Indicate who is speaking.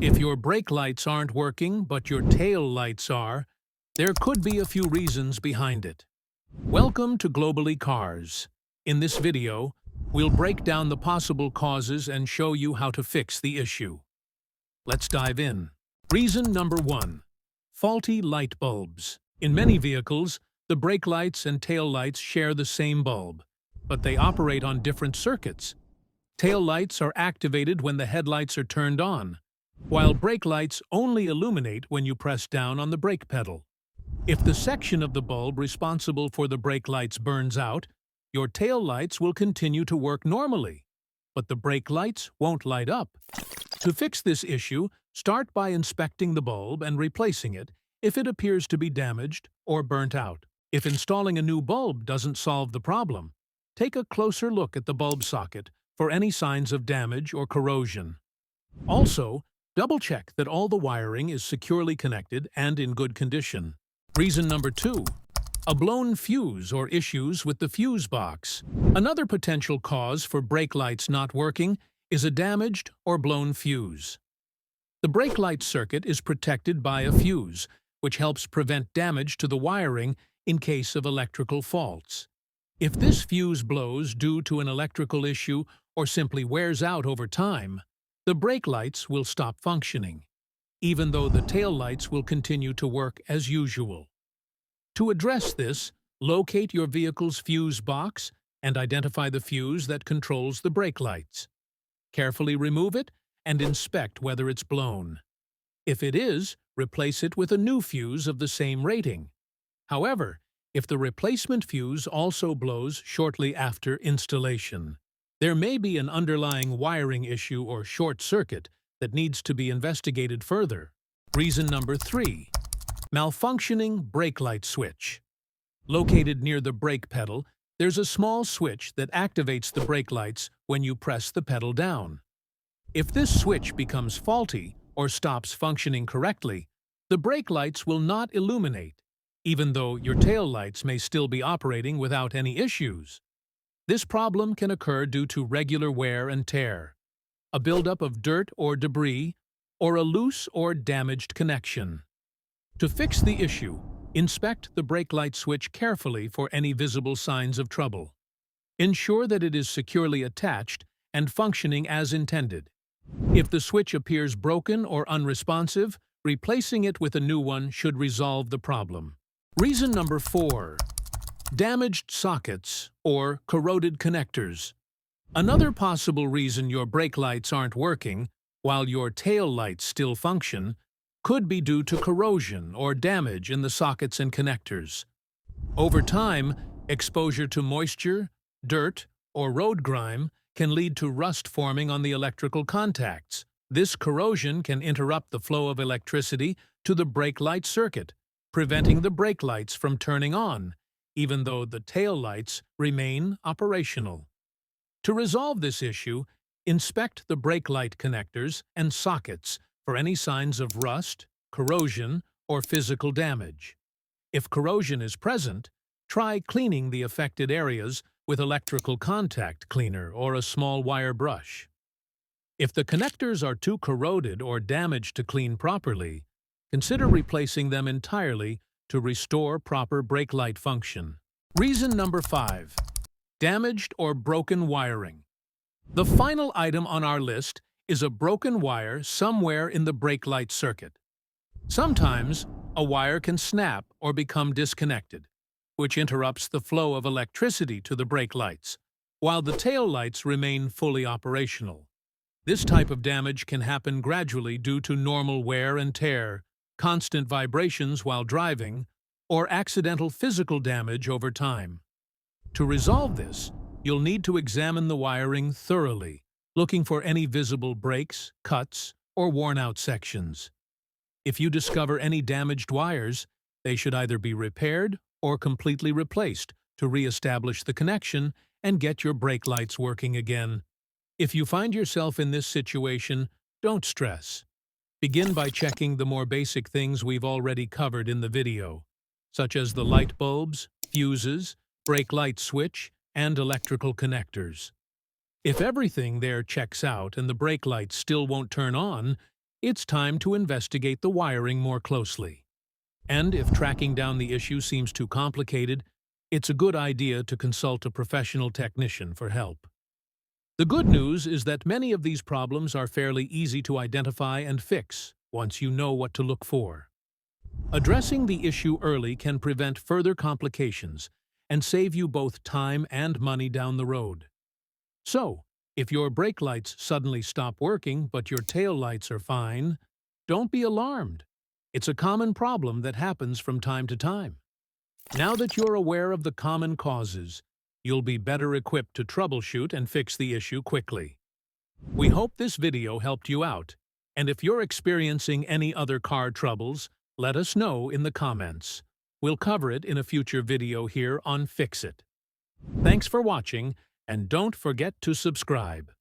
Speaker 1: If your brake lights aren't working but your tail lights are, there could be a few reasons behind it. Welcome to Globally Cars. In this video, we'll break down the possible causes and show you how to fix the issue. Let's dive in. Reason number 1. Faulty light bulbs. In many vehicles, the brake lights and tail lights share the same bulb, but they operate on different circuits. Tail lights are activated when the headlights are turned on, while brake lights only illuminate when you press down on the brake pedal. If the section of the bulb responsible for the brake lights burns out, your tail lights will continue to work normally, but the brake lights won't light up. To fix this issue, start by inspecting the bulb and replacing it if it appears to be damaged or burnt out. If installing a new bulb doesn't solve the problem, take a closer look at the bulb socket for any signs of damage or corrosion. Also, double-check that all the wiring is securely connected and in good condition. Reason number 2. A blown fuse or issues with the fuse box. Another potential cause for brake lights not working is a damaged or blown fuse. The brake light circuit is protected by a fuse, which helps prevent damage to the wiring in case of electrical faults. If this fuse blows due to an electrical issue or simply wears out over time, the brake lights will stop functioning, even though the tail lights will continue to work as usual. To address this, locate your vehicle's fuse box and identify the fuse that controls the brake lights. Carefully remove it and inspect whether it's blown. If it is, replace it with a new fuse of the same rating. However, if the replacement fuse also blows shortly after installation, there may be an underlying wiring issue or short circuit that needs to be investigated further. Reason number 3. Malfunctioning brake light switch. Located near the brake pedal, there's a small switch that activates the brake lights when you press the pedal down. If this switch becomes faulty or stops functioning correctly, the brake lights will not illuminate, even though your tail lights may still be operating without any issues. This problem can occur due to regular wear and tear, a buildup of dirt or debris, or a loose or damaged connection. To fix the issue, inspect the brake light switch carefully for any visible signs of trouble. Ensure that it is securely attached and functioning as intended. If the switch appears broken or unresponsive, replacing it with a new one should resolve the problem. Reason number 4. Damaged sockets or corroded connectors. Another possible reason your brake lights aren't working, while your tail lights still function, could be due to corrosion or damage in the sockets and connectors. Over time, exposure to moisture, dirt, or road grime can lead to rust forming on the electrical contacts. This corrosion can interrupt the flow of electricity to the brake light circuit, preventing the brake lights from turning on, even though the tail lights remain operational. To resolve this issue, inspect the brake light connectors and sockets for any signs of rust, corrosion, or physical damage. If corrosion is present, try cleaning the affected areas with electrical contact cleaner or a small wire brush. If the connectors are too corroded or damaged to clean properly, consider replacing them entirely to restore proper brake light function. Reason number 5. Damaged or broken wiring. The final item on our list is a broken wire somewhere in the brake light circuit. Sometimes, a wire can snap or become disconnected, which interrupts the flow of electricity to the brake lights, while the tail lights remain fully operational. This type of damage can happen gradually due to normal wear and tear, constant vibrations while driving, or accidental physical damage over time. To resolve this, you'll need to examine the wiring thoroughly, looking for any visible breaks, cuts, or worn-out sections. If you discover any damaged wires, they should either be repaired or completely replaced to re-establish the connection and get your brake lights working again. If you find yourself in this situation, don't stress. Begin by checking the more basic things we've already covered in the video, such as the light bulbs, fuses, brake light switch, and electrical connectors. If everything there checks out and the brake lights still won't turn on, it's time to investigate the wiring more closely. And if tracking down the issue seems too complicated, it's a good idea to consult a professional technician for help. The good news is that many of these problems are fairly easy to identify and fix once you know what to look for. Addressing the issue early can prevent further complications and save you both time and money down the road. So, if your brake lights suddenly stop working but your tail lights are fine, don't be alarmed. It's a common problem that happens from time to time. Now that you're aware of the common causes, you'll be better equipped to troubleshoot and fix the issue quickly. We hope this video helped you out, and if you're experiencing any other car troubles, let us know in the comments. We'll cover it in a future video here on Fix It. Thanks for watching, and don't forget to subscribe.